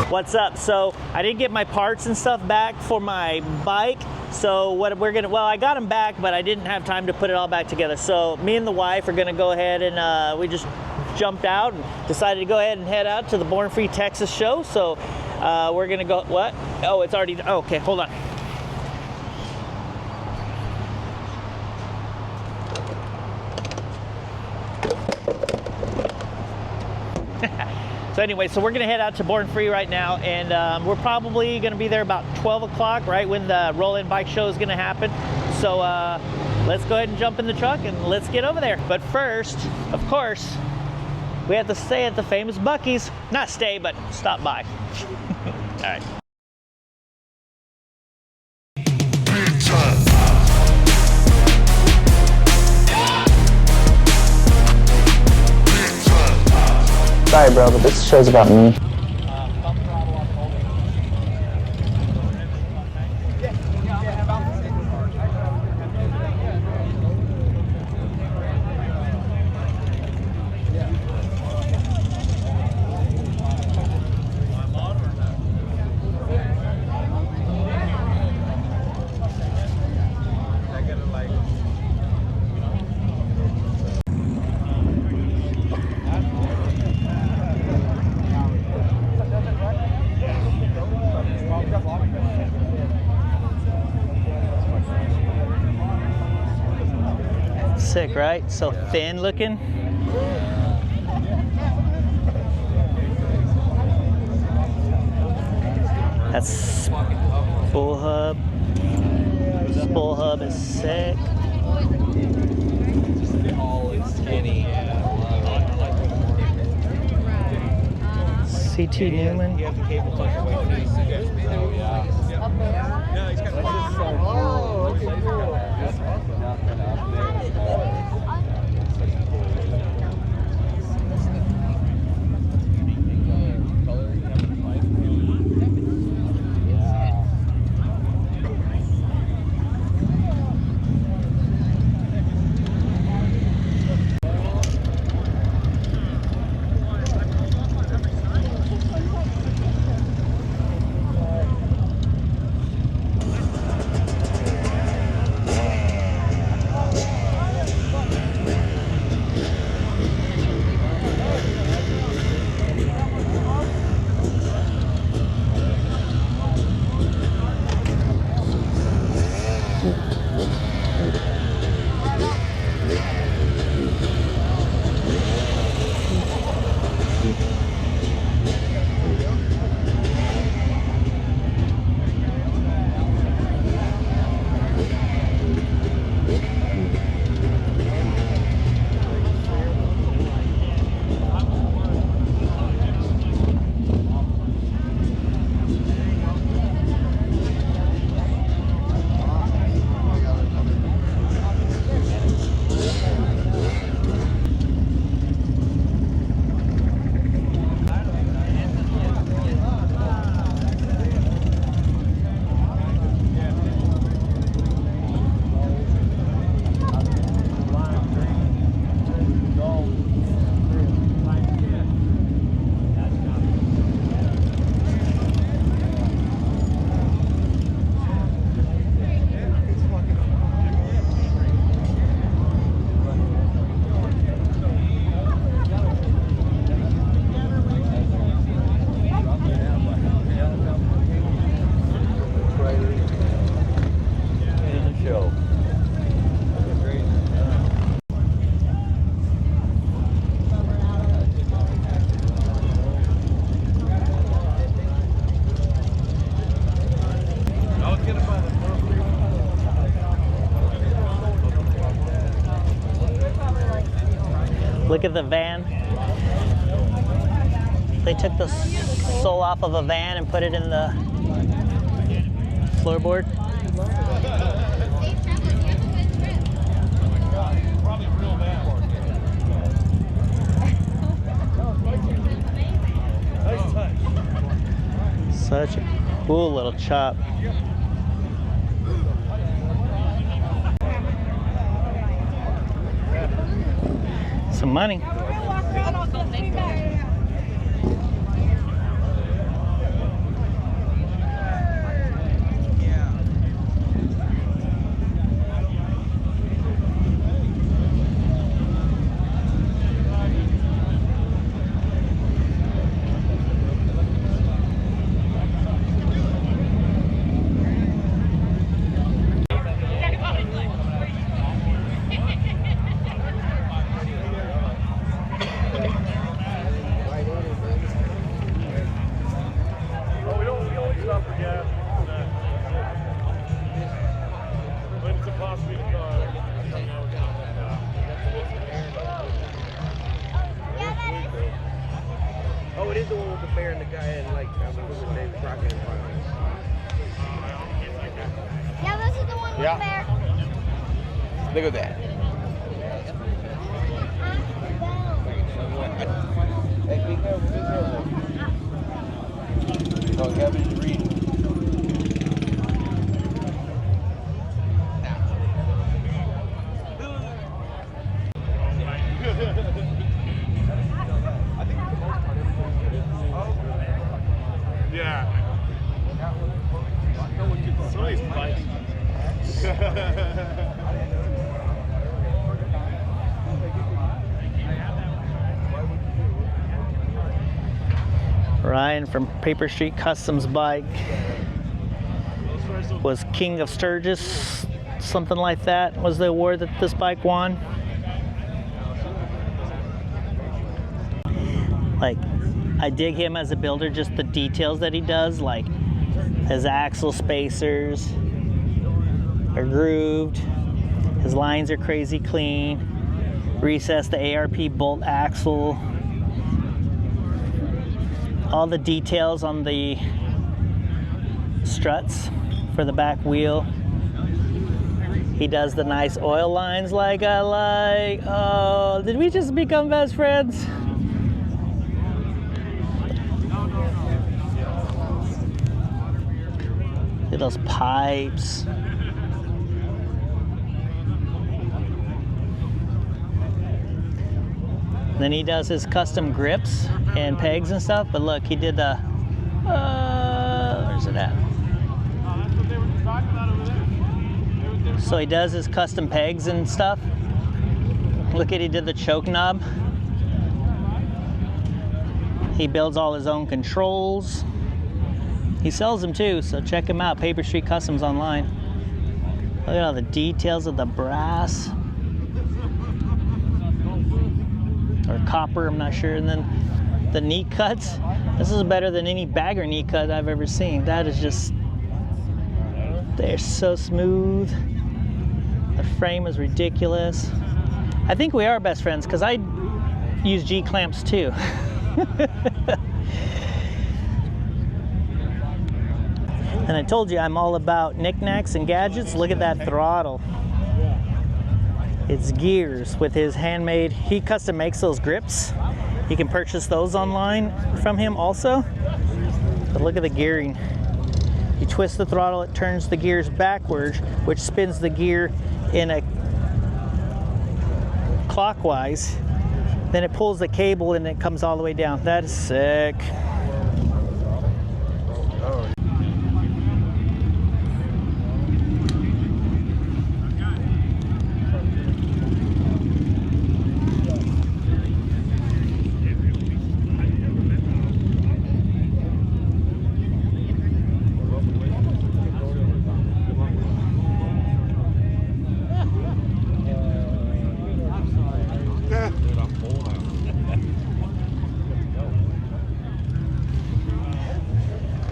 What's up? So I didn't get my parts and stuff back for my bike. So what we're gonna, well, I got them back, but I didn't have time to put it all back together. So me and the wife are gonna go ahead and we just jumped out and decided to go ahead and head out to the Born Free Texas show. So we're gonna go, what? Oh, it's already, oh, okay, hold on. So anyway, so we're gonna head out to Born Free right now, and we're probably gonna be there about 12 o'clock, right when the roll-in bike show is gonna happen. So let's go ahead and jump in the truck and let's get over there. But first, of course, we have to stay at the famous Buc-ee's. Not stay, but stop by. All right. Sorry, bro, but this show's about me. Sick, right? So thin looking. That's spool hub. Spool hub is sick. CT Newman. Look at the van. They took the sole off of a van and put it in the floorboard. Such a cool little chop. Some money. it is the one with the bear and the guy and like I remember his name Crockett in front of us. Yeah, this is the one with the bear. Look at that. Hey, be careful, be careful. Don't have it to read. Yeah. Some of these bikes. Ryan from Paper Street Customs Bike was King of Sturgis, something like that was the award that this bike won. Like, I dig him as a builder, just the details that he does, like his axle spacers are grooved, his lines are crazy clean, recessed the ARP bolt axle, all the details on the struts for the back wheel. He does the nice oil lines like I like. Oh, did we just become best friends? Look at those pipes. Then he does his custom grips and pegs and stuff. But look, he did the, where's it at? So he does his custom pegs and stuff. Look at, he did the choke knob. He builds all his own controls. He sells them too, so check him out, Paper Street Customs online. Look at all the details of the brass. Or copper, I'm not sure. And then the knee cuts. This is better than any bagger knee cut I've ever seen. That is just, they're so smooth. The frame is ridiculous. I think we are best friends because I use G clamps too. And I told you I'm all about knickknacks and gadgets. Look at that throttle. It's gears with his handmade. He custom makes those grips. You can purchase those online from him also. But look at the gearing. You twist the throttle, it turns the gears backwards, which spins the gear in a clockwise. Then it pulls the cable and it comes all the way down. That is sick.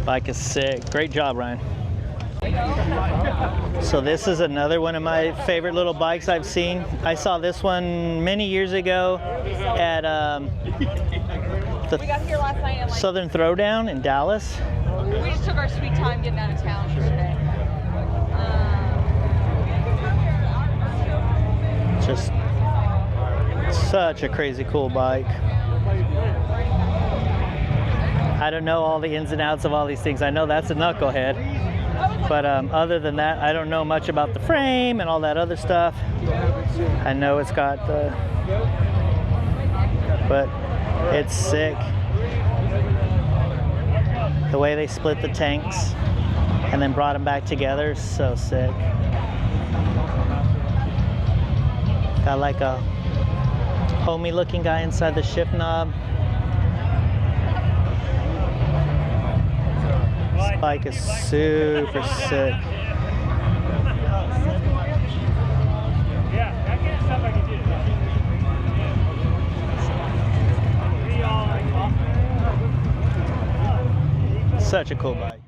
Bike is sick. Great job, Ryan. So this is another one of my favorite little bikes I've seen. I saw this one many years ago at the We got here last night at like, Southern Throwdown in Dallas. we just took our sweet time getting out of town for today. Just such a crazy cool bike. I don't know all the ins and outs of all these things. I know that's a knucklehead, but other than that, I don't know much about the frame and all that other stuff. I know it's got the, but it's sick. The way they split the tanks and then brought them back together is so sick. Got like a homey looking guy inside the shift knob. This bike is super sick. Such a cool bike.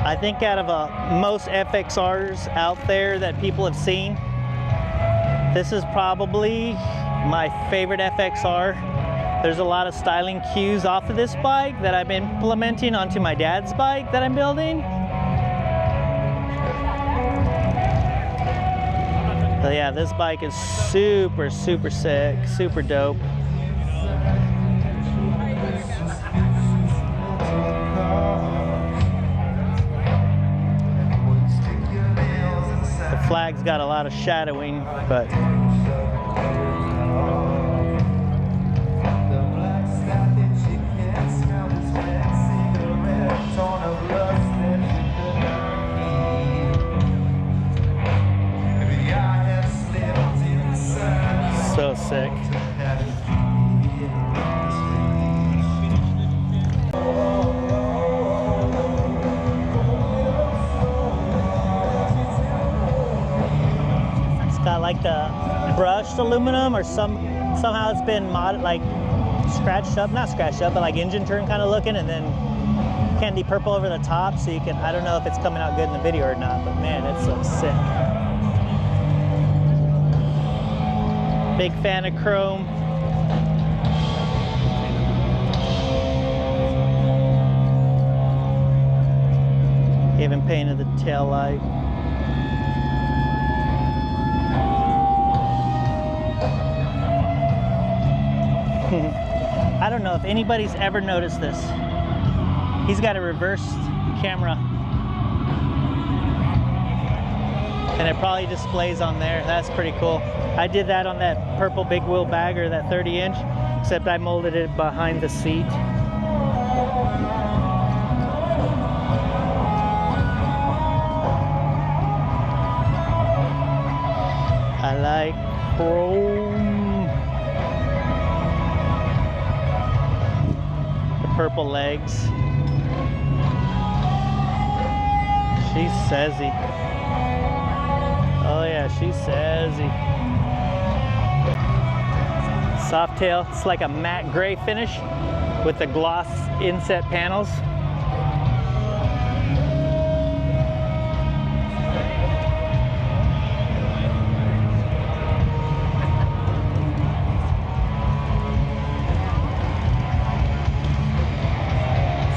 I think out of most FXRs out there that people have seen, this is probably my favorite FXR. There's a lot of styling cues off of this bike that I'm implementing onto my dad's bike that I'm building. But yeah, this bike is super, super sick, super dope. The flag's got a lot of shadowing, but so sick. It's got like the brushed aluminum, or somehow it's been scratched up, not scratched up, but like engine turn kind of looking, and then candy purple over the top, so you can, I don't know if it's coming out good in the video or not, but man, it looks sick. Big fan of chrome. Even painted the tail light. I don't know if anybody's ever noticed this. He's got a reversed camera. And it probably displays on there. That's pretty cool. I did that on that purple big wheel bagger, that 30-inch, except I molded it behind the seat. I like chrome. The purple legs. She's sassy. Oh yeah, she's sassy. Soft tail, it's like a matte gray finish with the gloss inset panels.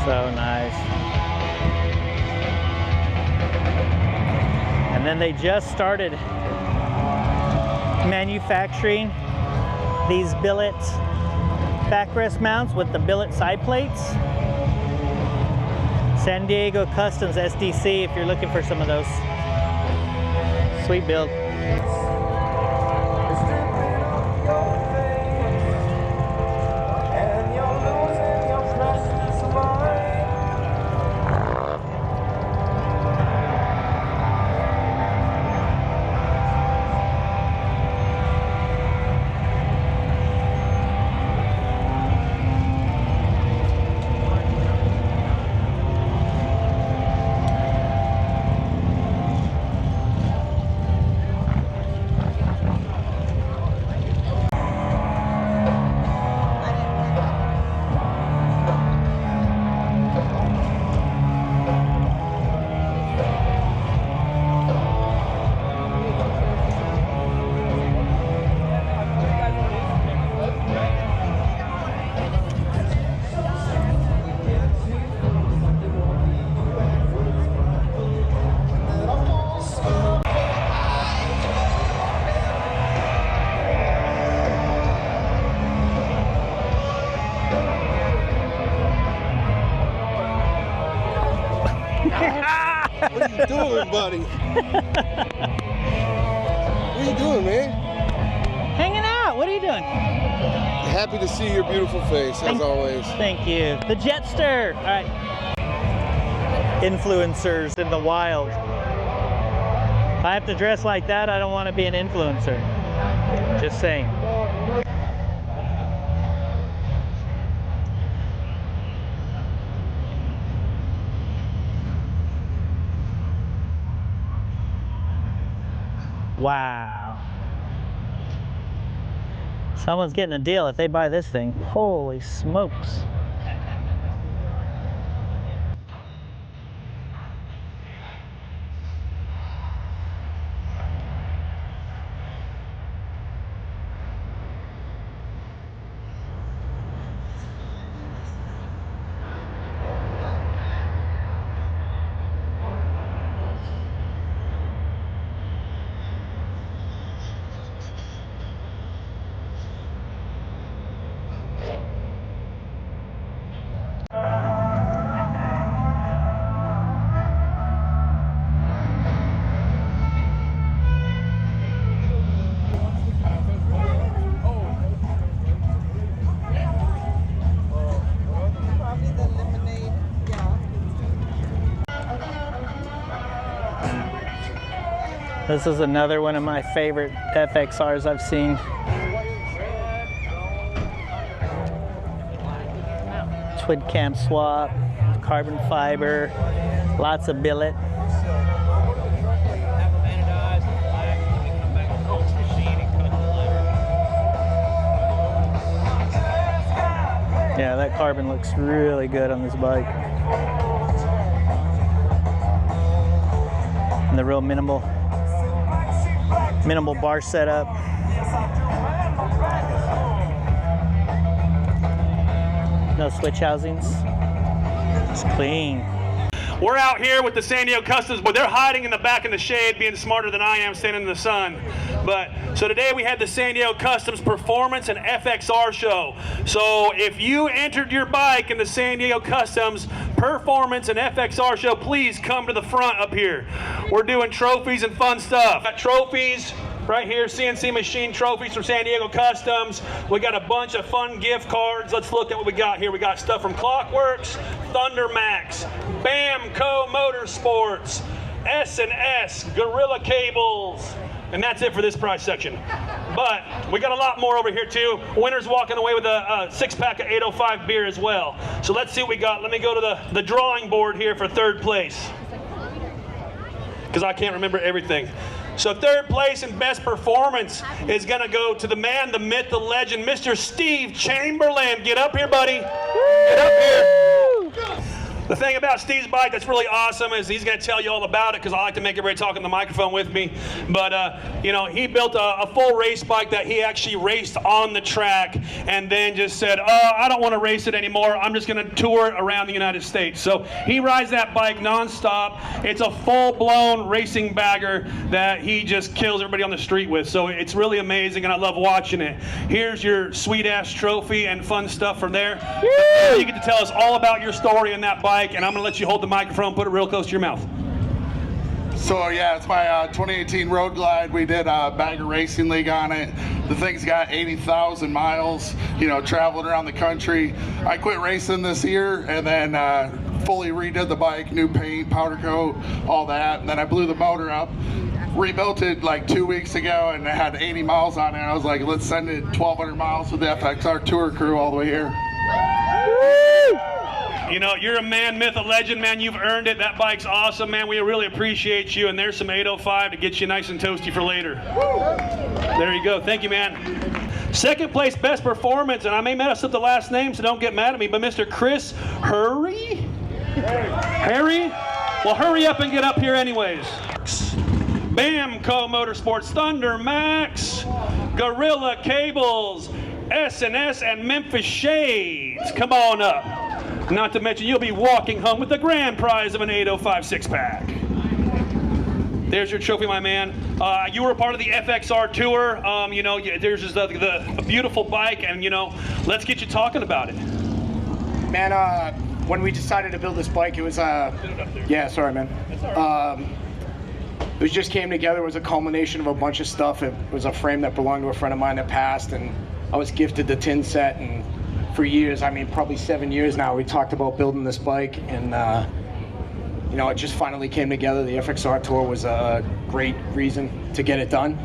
So nice. And then they just started manufacturing these billet backrest mounts with the billet side plates. San Diego Customs SDC if you're looking for some of those. Sweet build. What are you doing, buddy? What are you doing, man? Hanging out. What are you doing? Happy to see your beautiful face, as always. Thank you. The Jetster. All right. Influencers in the wild. If I have to dress like that, I don't want to be an influencer. Just saying. Wow. Someone's getting a deal if they buy this thing. Holy smokes. This is another one of my favorite FXRs I've seen. Twin cam swap, carbon fiber, lots of billet. Yeah, that carbon looks really good on this bike. And the real minimal bar setup. No switch housings. It's clean. We're out here with the San Diego Customs, but they're hiding in the back in the shade, being smarter than I am standing in the sun. So today we had the San Diego Customs Performance and FXR show. So if you entered your bike in the San Diego Customs Performance and FXR show, please come to the front up here. We're doing trophies and fun stuff. Got trophies right here, CNC machine trophies from San Diego Customs. We got a bunch of fun gift cards. Let's look at what we got here. We got stuff from Clockworks, Thunder Max, Bamco Motorsports, S&S, Gorilla Cables, and that's it for this price section. But we got a lot more over here too. Winner's walking away with a 6-pack of 805 beer as well. So let's see what we got. Let me go to the drawing board here for third place, because I can't remember everything. So third place and best performance is gonna go to the man, the myth, the legend, Mr. Steve Chamberlain. Get up here, buddy. Get up here. The thing about Steve's bike that's really awesome is he's going to tell you all about it, because I like to make everybody talk on the microphone with me. But, you know, he built a full race bike that he actually raced on the track and then just said, oh, I don't want to race it anymore. I'm just going to tour it around the United States. So he rides that bike nonstop. It's a full-blown racing bagger that he just kills everybody on the street with. So it's really amazing, and I love watching it. Here's your sweet-ass trophy and fun stuff from there. You get to tell us all about your story in that bike. And I'm going to let you hold the microphone, put it real close to your mouth. So yeah, it's my 2018 Road Glide. We did a Bagger Racing League on it. The thing's got 80,000 miles, you know, traveling around the country. I quit racing this year and then fully redid the bike, new paint, powder coat, all that. And then I blew the motor up, rebuilt it like 2 weeks ago, and it had 80 miles on it. I was like, let's send it 1,200 miles with the FXR Tour crew all the way here. You know, you're a man, myth, a legend, man. You've earned it. That bike's awesome, man. We really appreciate you. And there's some 805 to get you nice and toasty for later. There you go. Thank you, man. Second place, best performance, and I may mess up the last name, so don't get mad at me, but Mr. Chris Harry? Harry? Well, hurry up and get up here anyways. Bamco Motorsports, Thunder Max, Gorilla Cables, S&S, and Memphis Shades. Come on up. Not to mention, you'll be walking home with the grand prize of an 805 6-pack. There's your trophy, my man. You were a part of the FXR Tour. You know, there's just a beautiful bike, and, you know, let's get you talking about it. Man, when we decided to build this bike, it was, yeah, sorry, man. It just came together. It was a culmination of a bunch of stuff. It was a frame that belonged to a friend of mine that passed, and I was gifted the tin set, and for years, I mean, probably 7 years now, we talked about building this bike, and you know, it just finally came together. The FXR Tour was a great reason to get it done,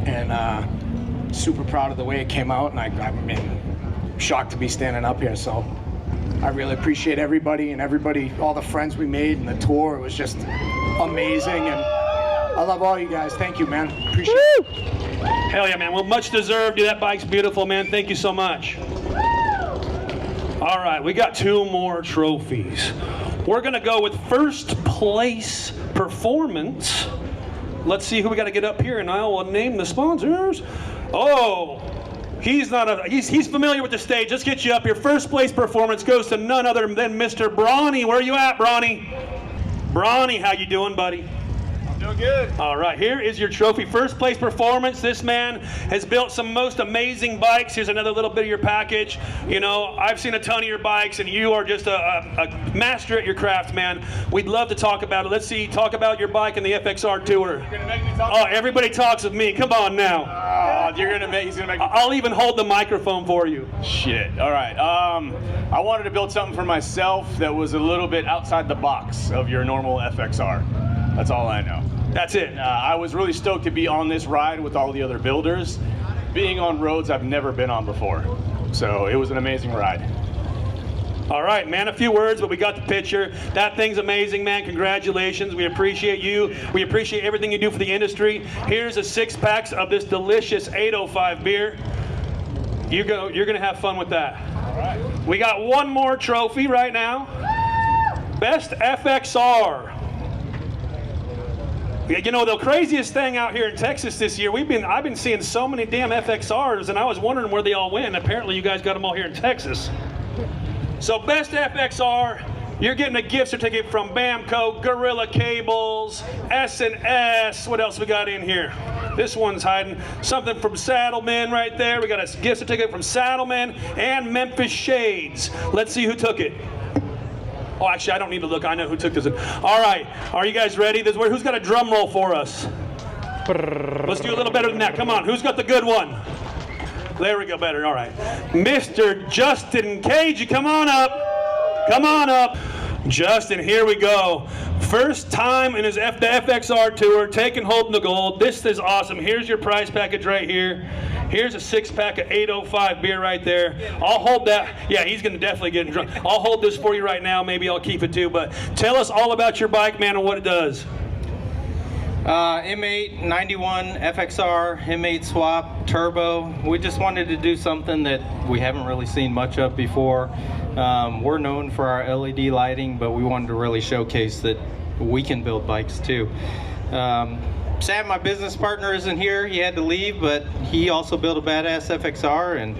and super proud of the way it came out, and I mean, shocked to be standing up here. So I really appreciate everybody, all the friends we made, and the tour. It was just amazing, and I love all you guys. Thank you, man. Appreciate it. Hell yeah, man. Well, much deserved. That bike's beautiful, man. Thank you so much. All right, we got 2 more trophies. We're going to go with first place performance. Let's see who we got to get up here, and I will name the sponsors. Oh, he's familiar with the stage. Let's get you up here. First place performance goes to none other than Mr. Brawny. Where are you at, Brawny? Brawny, how you doing, buddy? Doing good. All right, here is your trophy. First place performance. This man has built some most amazing bikes. Here's another little bit of your package. You know, I've seen a ton of your bikes, and you are just a master at your craft, man. We'd love to talk about it. Let's see, talk about your bike and the FXR Tour. You're gonna make me talk? Oh, everybody talks of me. Come on now. He's gonna make me. I'll even hold the microphone for you. Shit. All right. I wanted to build something for myself that was a little bit outside the box of your normal FXR. That's all I know. That's it. I was really stoked to be on this ride with all the other builders, being on roads I've never been on before. So it was an amazing ride. All right, man, a few words, but we got the picture. That thing's amazing, man. Congratulations. We appreciate you. We appreciate everything you do for the industry. Here's a 6-pack of this delicious 805 beer. You're gonna have fun with that. All right. We got 1 more trophy right now. Best FXR. You know, the craziest thing out here in Texas this year, I've been seeing so many damn FXRs, and I was wondering where they all went. Apparently, you guys got them all here in Texas. So, best FXR, you're getting a gift certificate from Bamco, Gorilla Cables, S&S. What else we got in here? This one's hiding. Something from Saddlemen right there. We got a gift certificate from Saddlemen and Memphis Shades. Let's see who took it. Oh, actually, I don't need to look. I know who took this. All right. Are you guys ready? Who's got a drum roll for us? Let's do a little better than that. Come on. Who's got the good one? There we go. Better. All right. Mr. Justin Cage, come on up. Come on up. Justin, here we go. First time in the FXR Tour, taking hold of the gold. This is awesome. Here's your prize package right here. Here's a 6-pack of 805 beer right there. I'll hold that. Yeah, he's going to definitely get drunk. I'll hold this for you right now. Maybe I'll keep it too. But tell us all about your bike, man, and what it does. M8 91 FXR, M8 swap, turbo. We just wanted to do something that we haven't really seen much of before. We're known for our LED lighting, but we wanted to really showcase that we can build bikes too. Sam, my business partner, isn't here. He had to leave, but he also built a badass FXR, and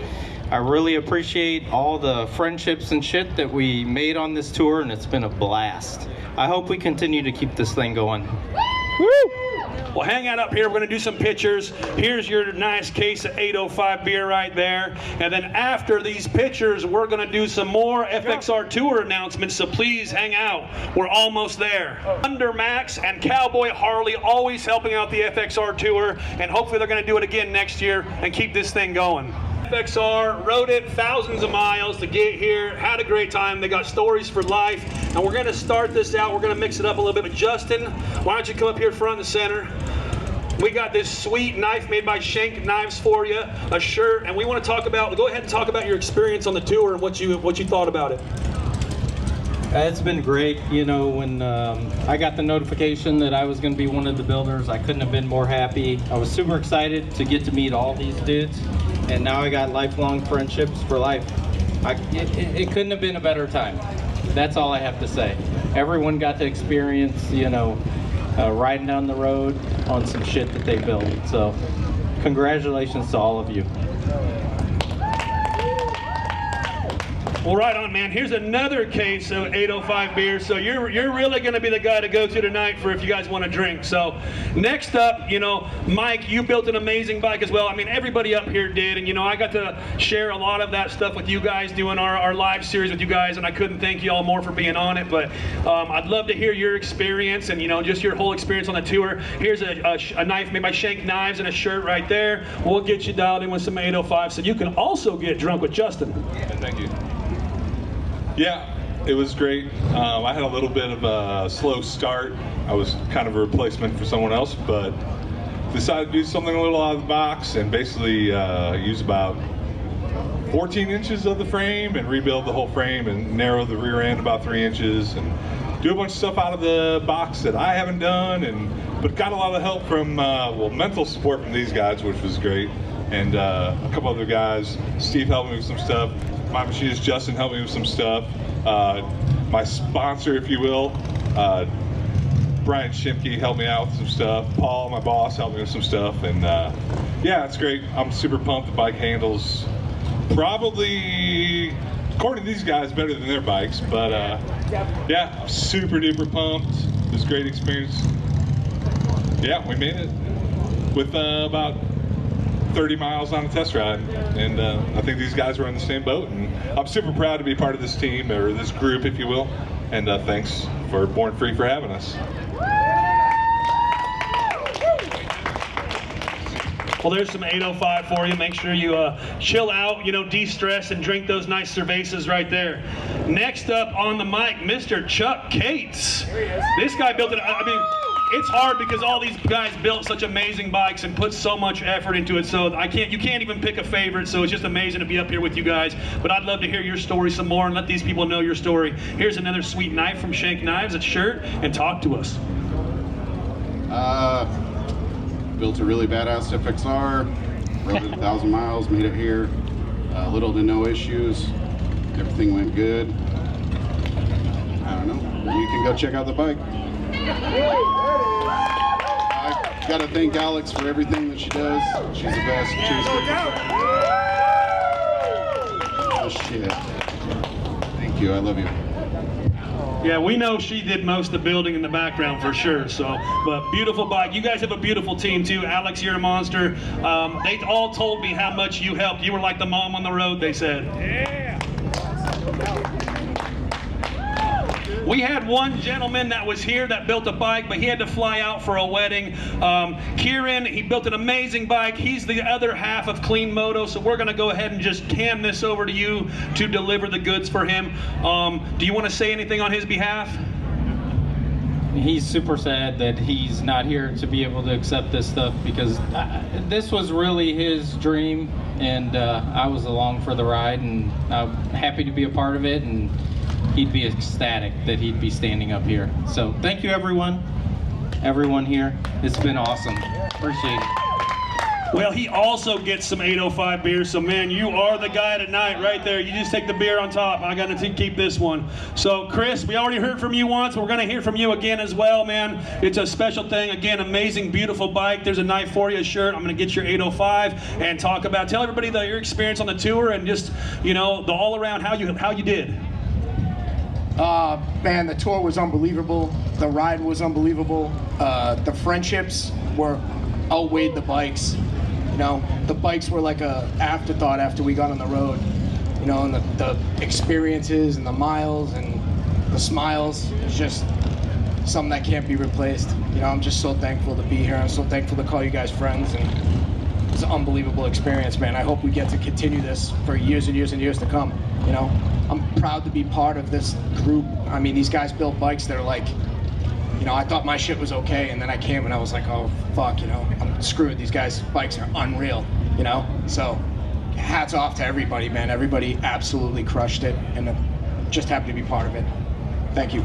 I really appreciate all the friendships and shit that we made on this tour, and it's been a blast. I hope we continue to keep this thing going. Woo! Well, hang out up here. We're going to do some pictures. Here's your nice case of 805 beer right there. And then after these pictures, we're going to do some more FXR Tour announcements, so please hang out. We're almost there. Thunder Max and Cowboy Harley always helping out the FXR Tour, and hopefully they're going to do it again next year and keep this thing going. FXR rode it thousands of miles to get here, had a great time. They got stories for life, and we're going to start this out. We're going to mix it up a little bit. But Justin, why don't you come up here front and center? We got this sweet knife made by Shank Knives for you, a shirt, and we want to talk about. Go ahead and talk about your experience on the tour and what you thought about it. It's been great. You know, when I got the notification that I was going to be one of the builders, I couldn't have been more happy. I was super excited to get to meet all these dudes, and now I got lifelong friendships for life. It couldn't have been a better time. That's all I have to say. Everyone got to experience, you know, riding down the road on some shit that they built. So, congratulations to all of you. Well, right on, man. Here's another case of 805 beer. So you're really going to be the guy to go to tonight for if you guys want to drink. So next up, you know, Mike, you built an amazing bike as well. I mean, everybody up here did. And, you know, I got to share a lot of that stuff with you guys, doing our live series with you guys. And I couldn't thank you all more for being on it. But I'd love to hear your experience and, you know, just your whole experience on the tour. Here's a knife made by Shank Knives and a shirt right there. We'll get you dialed in with some 805 so you can also get drunk with Justin. Thank you. Yeah, it was great. I had a little bit of a slow start. I was kind of a replacement for someone else, but decided to do something a little out of the box and basically use about 14 inches of the frame and rebuild the whole frame and narrow the rear end about 3 inches and do do a bunch of stuff out of the box that I haven't done, but got a lot of help from, mental support from these guys, which was great, and a couple other guys. Steve helped me with some stuff. My machinist Justin helped me with some stuff. My sponsor, if you will, Brian Shimke helped me out with some stuff. Paul, my boss, helped me with some stuff, and yeah, it's great. I'm super pumped. The bike handles probably, according to these guys, better than their bikes, but yeah, I'm super duper pumped. It was a great experience. Yeah, we made it with about 30 miles on a test ride, and I think these guys were in the same boat, and I'm super proud to be part of this team, or this group, if you will, and thanks for Born Free for having us. Well, there's some 805 for you. Make sure you chill out, de-stress, and drink those nice cervezas right there. Next up on the mic, Mr. Chuck Cates. This guy built it. I mean, it's hard because all these guys built such amazing bikes and put so much effort into it. So you can't even pick a favorite. So it's just amazing to be up here with you guys. But I'd love to hear your story some more and let these people know your story. Here's another sweet knife from Shank Knives, a shirt, and talk to us. Built a really badass FXR, rode it 1,000 miles, made it here. Little to no issues. Everything went good. I don't know. You can go check out the bike. I gotta thank Alex for everything that she does. She's the best. Oh shit. Thank you. I love you. Yeah, we know she did most of the building in the background for sure. So, but beautiful bike. You guys have a beautiful team too. Alex, you're a monster. They all told me how much you helped. You were like the mom on the road, they said. Yeah. We had one gentleman that was here that built a bike, but he had to fly out for a wedding. Kieran, he built an amazing bike. He's the other half of Clean Moto, so we're going to go ahead and just hand this over to you to deliver the goods for him. Do you want to say anything on his behalf? He's super sad that he's not here to be able to accept this stuff, because this was really his dream, and I was along for the ride, and I'm happy to be a part of it, and he'd be ecstatic that he'd be standing up here. So thank you, everyone here. It's been awesome. Appreciate it. Well, he also gets some 805 beer, so man, you are the guy tonight right there. You just take the beer on top. I got to keep this one. So Chris, we already heard from you once. We're going to hear from you again as well, man. It's a special thing. Again, amazing, beautiful bike. There's a knife for you, a shirt. I'm going to get your 805 and tell everybody your experience on the tour and just, the all around how you did. Man, the tour was unbelievable. The ride was unbelievable. The friendships outweighed the bikes. The bikes were like a afterthought after we got on the road. And the experiences and the miles and the smiles. It's just something that can't be replaced. I'm just so thankful to be here. I'm so thankful to call you guys friends, and it's an unbelievable experience, man. I hope we get to continue this for years and years and years to come. I'm proud to be part of this group. I mean, these guys built bikes that are like, I thought my shit was okay, and then I came and I was like, oh, fuck, I'm screwed. These guys' bikes are unreal, So, hats off to everybody, man. Everybody absolutely crushed it, and I'm just happy to be part of it. Thank you.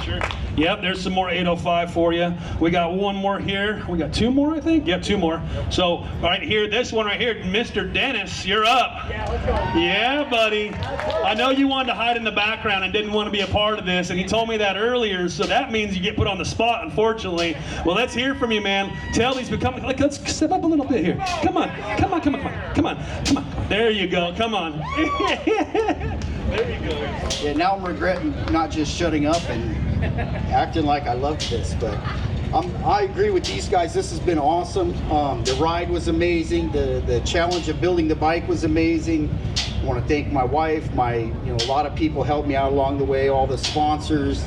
Sure. Yep, there's some more 805 for you. We got one more here. We got two more, I think? Yep, two more. So, right here, this one right here, Mr. Dennis, you're up. Yeah, let's go. Yeah, buddy. I know you wanted to hide in the background and didn't want to be a part of this, and he told me that earlier, so that means you get put on the spot, unfortunately. Well, let's hear from you, man. Tell these becoming, let's step up a little bit here. Come on. There you go, come on. There you go. Yeah, now I'm regretting not just shutting up and acting like I loved this, but I agree with these guys. This has been awesome. The ride was amazing. The challenge of building the bike was amazing. I want to thank my wife. A lot of people helped me out along the way. All the sponsors.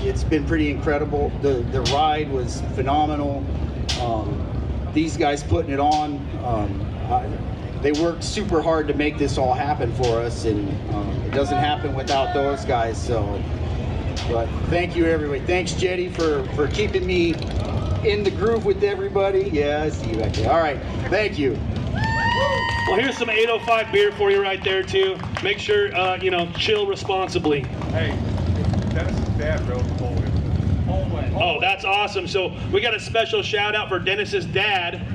It's been pretty incredible. The ride was phenomenal. These guys putting it on. They worked super hard to make this all happen for us, and it doesn't happen without those guys. So. But thank you, everybody. Thanks, Jetty, for keeping me in the groove with everybody. Yeah, I see you back there. All right, thank you. Well, here's some 805 beer for you right there too. Make sure, chill responsibly. Hey, Dennis's dad rode the whole way. Oh, that's awesome. So we got a special shout out for Dennis's dad.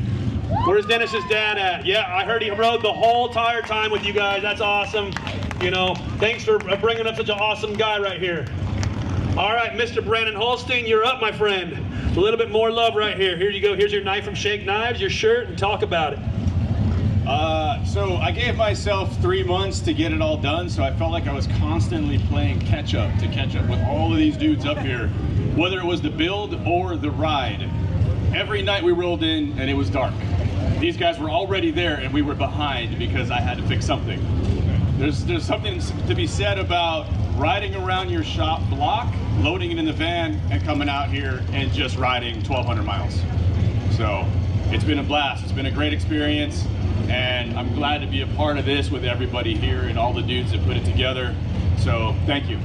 Where's Dennis's dad at? Yeah, I heard he rode the whole entire time with you guys. That's awesome. Thanks for bringing up such an awesome guy right here. All right, Mr. Brandon Holstein, you're up, my friend. A little bit more love right here. Here you go. Here's your knife from Shake Knives, your shirt, and talk about it. So I gave myself 3 months to get it all done, so I felt like I was constantly playing catch up with all of these dudes up here, whether it was the build or the ride. Every night we rolled in and it was dark. These guys were already there and we were behind because I had to fix something. There's something to be said about riding around your shop block, loading it in the van, and coming out here and just riding 1,200 miles. So it's been a blast. It's been a great experience, and I'm glad to be a part of this with everybody here and all the dudes that put it together. So thank you.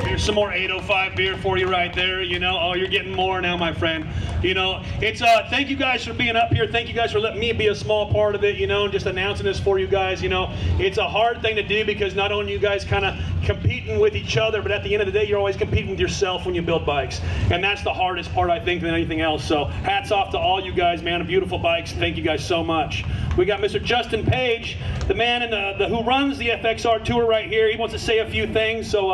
Here's some more 805 beer for you right there. Oh, you're getting more now, my friend. It's thank you guys for being up here. Thank you guys for letting me be a small part of it, and just announcing this for you guys. It's a hard thing to do because not only you guys kind of competing with each other, but at the end of the day, you're always competing with yourself when you build bikes. And that's the hardest part, I think, than anything else. So hats off to all you guys, man. Beautiful bikes. Thank you guys so much. We got Mr. Justin Page, the man who runs the FXR Tour right here. He wants to say a few things. So,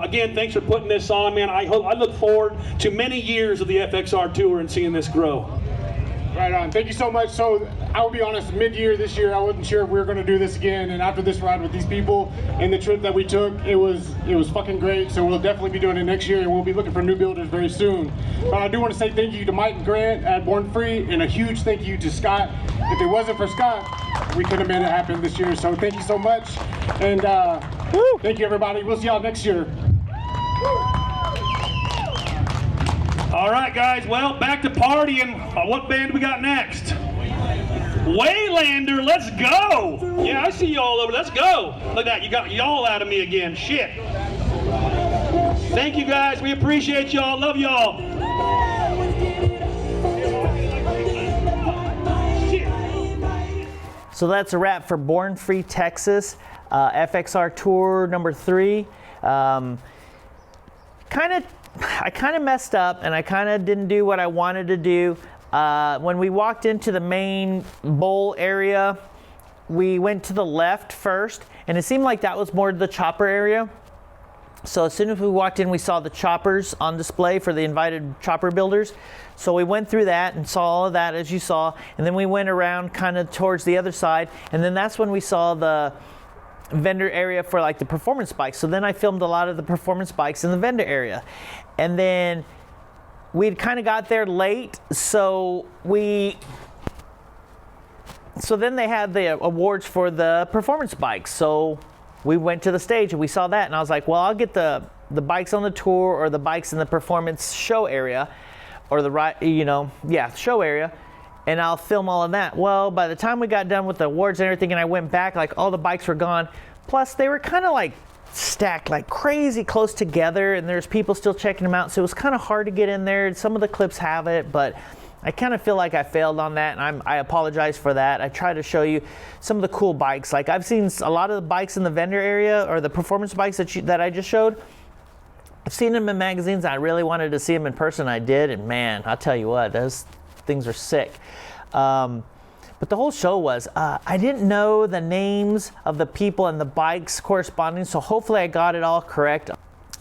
again, thanks for putting this on, man. I look forward to many years of the FXR Tour and seeing this grow. Right on. Thank you so much. So I will be honest, mid-year this year, I wasn't sure if we were going to do this again. And after this ride with these people and the trip that we took, it was fucking great. So we'll definitely be doing it next year, and we'll be looking for new builders very soon. But I do want to say thank you to Mike and Grant at Born Free, and a huge thank you to Scott. If it wasn't for Scott, we couldn't have made it happen this year. So thank you so much. And thank you, everybody. We'll see y'all next year. All right, guys. Well, back to partying. What band do we got next? Waylander. Let's go. Yeah, I see you all over. Let's go. Look at that. You got y'all out of me again. Shit. Thank you, guys. We appreciate y'all. Love y'all. So that's a wrap for Born Free Texas, FXR Tour number 3. I kind of messed up, and I kind of didn't do what I wanted to do. When we walked into the main bowl area, we went to the left first, and it seemed like that was more the chopper area. So as soon as we walked in, we saw the choppers on display for the invited chopper builders. So we went through that and saw all of that, as you saw, and then we went around kind of towards the other side, and then that's when we saw the vendor area for like the performance bikes. So then I filmed a lot of the performance bikes in the vendor area. And then we'd kind of got there late, so then they had the awards for the performance bikes. So we went to the stage and we saw that, and I was like, well, I'll get the bikes on the tour or the bikes in the performance show area, or show area, and I'll film all of that. Well, by the time we got done with the awards and everything, and I went back, like all the bikes were gone. Plus, they were kind of like stacked like crazy close together, and there's people still checking them out, so it was kind of hard to get in there. Some of the clips have it, but I kind of feel like I failed on that, and I apologize for that. I try to show you some of the cool bikes. Like I've seen a lot of the bikes in the vendor area, or the performance bikes that I just showed. I've seen them in magazines. I really wanted to see them in person. I did, and man, I'll tell you what, those things are sick. But the whole show was, I didn't know the names of the people and the bikes corresponding, so hopefully I got it all correct.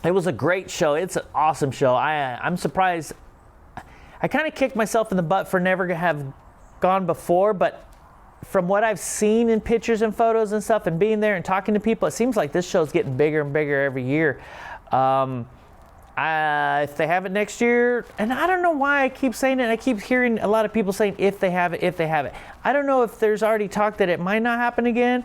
It was a great show. It's an awesome show. I'm surprised. I kind of kicked myself in the butt for never have gone before, but from what I've seen in pictures and photos and stuff, and being there and talking to people, it seems like this show's getting bigger and bigger every year. If they have it next year, and I don't know why I keep saying it, I keep hearing a lot of people saying if they have it. I don't know if there's already talk that it might not happen again,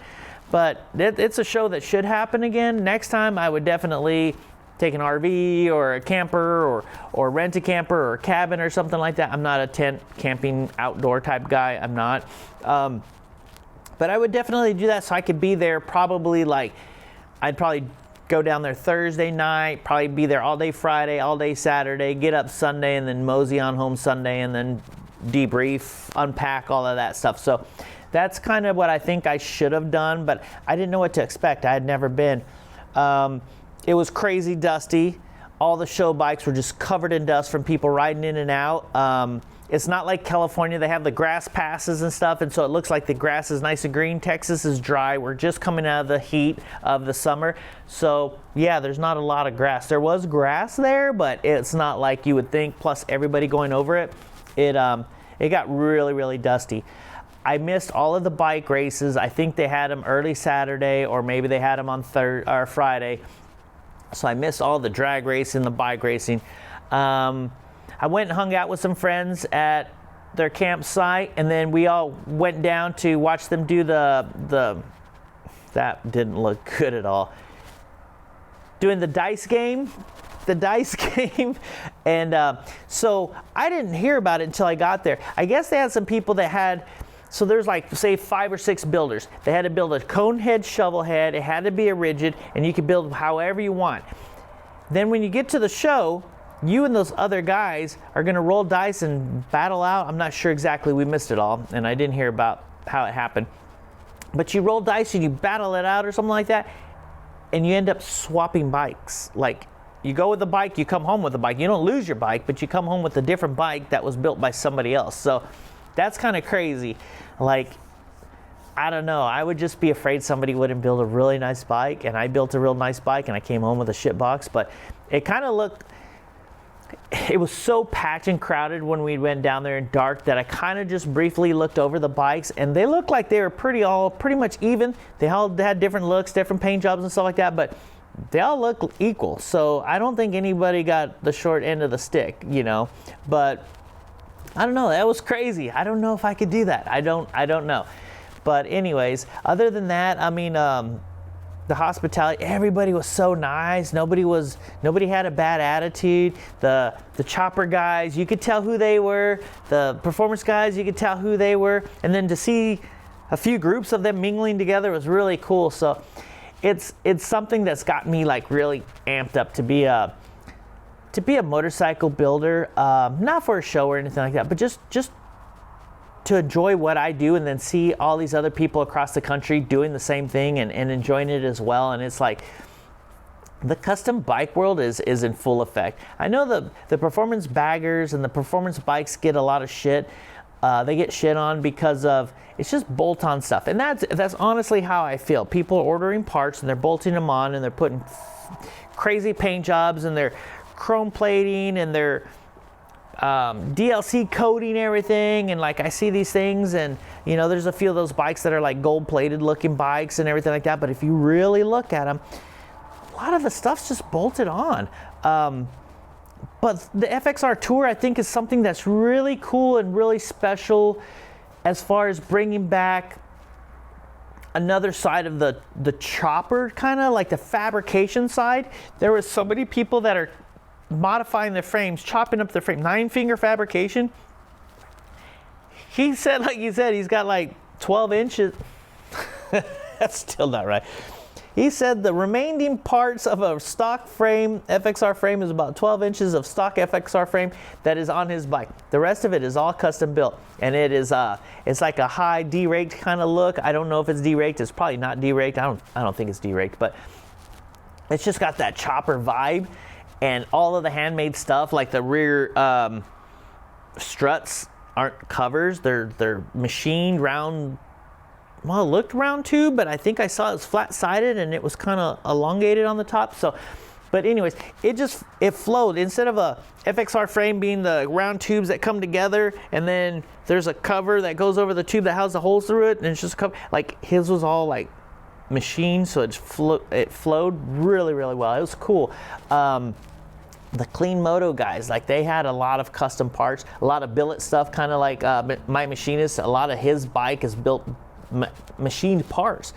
but it's a show that should happen again. Next time I would definitely take an RV or a camper or rent a camper or a cabin or something like that. I'm not a tent camping outdoor type guy, I'm not. But I would definitely do that so I could be there probably I'd probably go down there Thursday night, probably be there all day Friday, all day Saturday, get up Sunday, and then mosey on home Sunday, and then debrief, unpack all of that stuff. So that's kind of what I think I should have done, but I didn't know what to expect. I had never been. It was crazy dusty. All the show bikes were just covered in dust from people riding in and out. It's not like California. They have the grass passes and stuff, and so it looks like the grass is nice and green. Texas is dry. We're just coming out of the heat of the summer. So, yeah, there's not a lot of grass. There was grass there, but it's not like you would think, plus everybody going over it. It got really, really dusty. I missed all of the bike races. I think they had them early Saturday, or maybe they had them on Friday. So I missed all the drag racing, the bike racing. I went and hung out with some friends at their campsite, and then we all went down to watch them do that didn't look good at all. Doing the dice game. And so I didn't hear about it until I got there. I guess they had some people that had, so there's like, say, 5 or 6 builders. They had to build a cone head, shovel head. It had to be a rigid, and you could build however you want. Then when you get to the show, you and those other guys are going to roll dice and battle out. I'm not sure exactly. We missed it all, and I didn't hear about how it happened. But you roll dice and you battle it out or something like that, and you end up swapping bikes. Like, you go with the bike, you come home with the bike. You don't lose your bike, but you come home with a different bike that was built by somebody else. So that's kind of crazy. Like, I don't know. I would just be afraid somebody wouldn't build a really nice bike, and I built a real nice bike, and I came home with a shit box. But it kind of looked... It was so packed and crowded when we went down there in dark that I kind of just briefly looked over the bikes, and they looked like they were pretty much even. They all had different looks, different paint jobs and stuff like that, but they all look equal. So I don't think anybody got the short end of the stick, you know. But I don't know. That was crazy. I don't know if I could do that. I don't know. But anyways, other than that, I mean, the hospitality, everybody was so nice. Nobody had a bad attitude. The chopper guys, you could tell who they were. The performance guys, you could tell who they were. And then to see a few groups of them mingling together was really cool. So it's something that's got me like really amped up to be a motorcycle builder. Not for a show or anything like that, but just to enjoy what I do, and then see all these other people across the country doing the same thing and enjoying it as well. And it's like the custom bike world is in full effect. I know the performance baggers and the performance bikes get a lot of shit. They get shit on because of it's just bolt-on stuff, and that's honestly how I feel. People are ordering parts and they're bolting them on, and they're putting crazy paint jobs, and they're chrome plating, and they're DLC coating everything. And like I see these things, and you know, there's a few of those bikes that are like gold plated looking bikes and everything like that, but if you really look at them, a lot of the stuff's just bolted on. But the FXR Tour, I think, is something that's really cool and really special as far as bringing back another side of the chopper, kind of like the fabrication side. There was so many people that are modifying the frames, chopping up the frame, 9-finger fabrication. He said, like you said, he's got like 12 inches. That's still not right. He said the remaining parts of a stock frame, FXR frame, is about 12 inches of stock FXR frame that is on his bike. The rest of it is all custom built, and it is it's like a high deraked kind of look. I don't know if it's deraked. It's probably not deraked. I don't think it's deraked, but it's just got that chopper vibe. And all of the handmade stuff, like the rear struts, aren't covers. They're machined round. Well, it looked round tube, but I think I saw it was flat-sided and it was kind of elongated on the top. So, but anyways, it flowed. Instead of a FXR frame being the round tubes that come together, and then there's a cover that goes over the tube that has the holes through it, and it's just a cover. Like his was all like machined, so it flowed really, really well. It was cool. The Clean Moto guys, like they had a lot of custom parts, a lot of billet stuff, kind of like my machinist. A lot of his bike is built machined parts.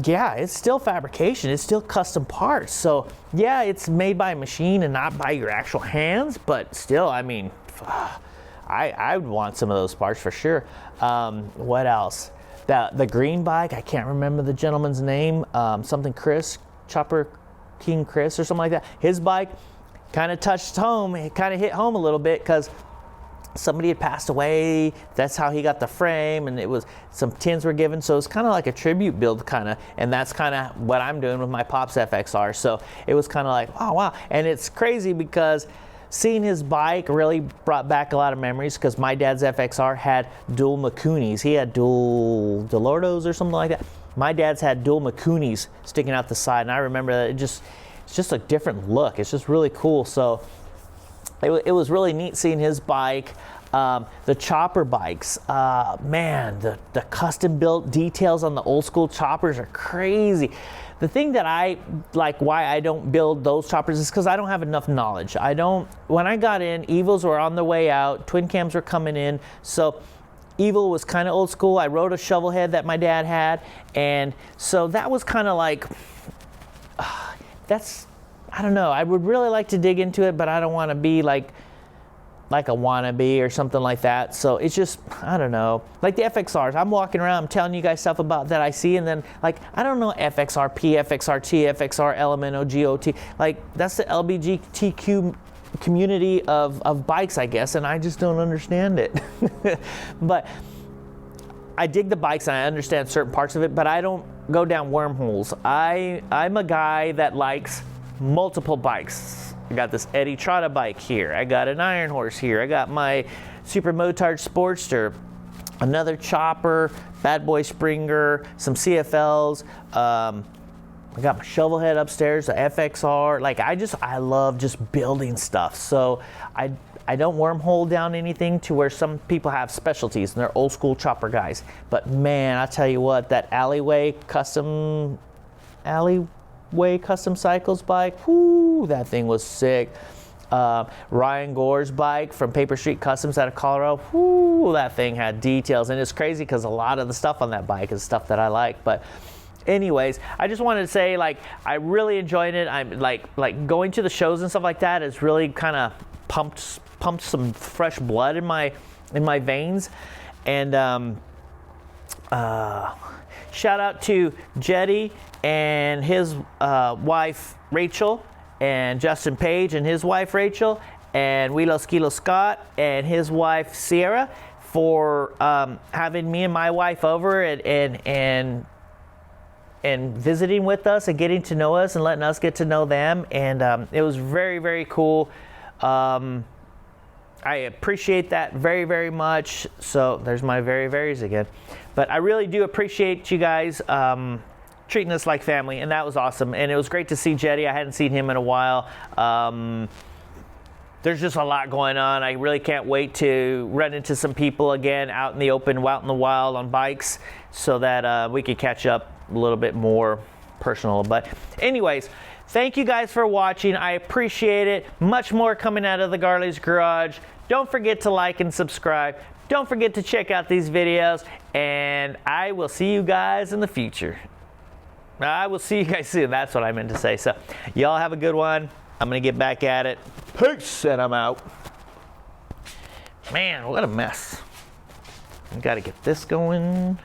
Yeah, it's still fabrication. It's still custom parts. So yeah, it's made by a machine and not by your actual hands, but still, I mean, I would want some of those parts for sure. What else? The green bike, I can't remember the gentleman's name. Something Chris, Chopper King Chris or something like that. His bike kind of touched home. It kind of hit home a little bit because somebody had passed away. That's how he got the frame, and it was some tins were given. So it's kind of like a tribute build kind of, and that's kind of what I'm doing with my Pops FXR. So it was kind of like, oh wow. And it's crazy because seeing his bike really brought back a lot of memories, because my dad's FXR had dual Makunis. He had dual Delordos or something like that. My dad's had dual Makunis sticking out the side, and I remember that it's just a different look. It's just really cool. So it was really neat seeing his bike. The chopper bikes, man, the custom built details on the old school choppers are crazy. The thing that I like, why I don't build those choppers, is because I don't have enough knowledge. When I got in, Evils were on the way out, twin cams were coming in, so Evil was kind of old school. I rode a shovel head that my dad had, and so that was kind of like, I don't know. I would really like to dig into it, but I don't want to be like a wannabe or something like that. So it's just, I don't know. Like the FXRs, I'm walking around, I'm telling you guys stuff about that I see, and then like, I don't know FXRP, FXRT, FXR Elemento, GOT. Like that's the LBGTQ community of bikes, I guess, and I just don't understand it. But I dig the bikes and I understand certain parts of it, but I don't go down wormholes. I'm a guy that likes multiple bikes. I got this Eddie Trotta bike here. I got an Iron Horse here. I got my Super Motard Sportster, another chopper, Bad Boy Springer, some CFLs. I got my shovel head upstairs, the FXR. Like I love just building stuff. So I don't wormhole down anything to where some people have specialties and they're old school chopper guys. But man, I tell you what, that Alleyway Custom Cycles bike, whoo, that thing was sick. Ryan Gore's bike from Paper Street Customs out of Colorado, whoo, that thing had details. And it's crazy because a lot of the stuff on that bike is stuff that I like. But anyways, I just wanted to say, like, I really enjoyed it. I'm like going to the shows and stuff like that is really kind of pumped some fresh blood in my veins. And shout out to Jetty and his wife Rachel, and Justin Page and his wife Rachel, and Wilo Skilo Scott and his wife Sierra for having me and my wife over and visiting with us and getting to know us and letting us get to know them. And it was very, very cool. I appreciate that very, very much. So there's my very, very's again. But I really do appreciate you guys treating us like family, and that was awesome. And it was great to see Jetty. I hadn't seen him in a while. There's just a lot going on. I really can't wait to run into some people again out in the open, out in the wild on bikes, so that we could catch up a little bit more personal. But anyways, thank you guys for watching. I appreciate it. Much more coming out of the Garley's Garage. Don't forget to like and subscribe. Don't forget to check out these videos, and I will see you guys in the future. I will see you guys soon. That's what I meant to say. So y'all have a good one. I'm going to get back at it. Peace, and I'm out. Man, what a mess. I got to get this going.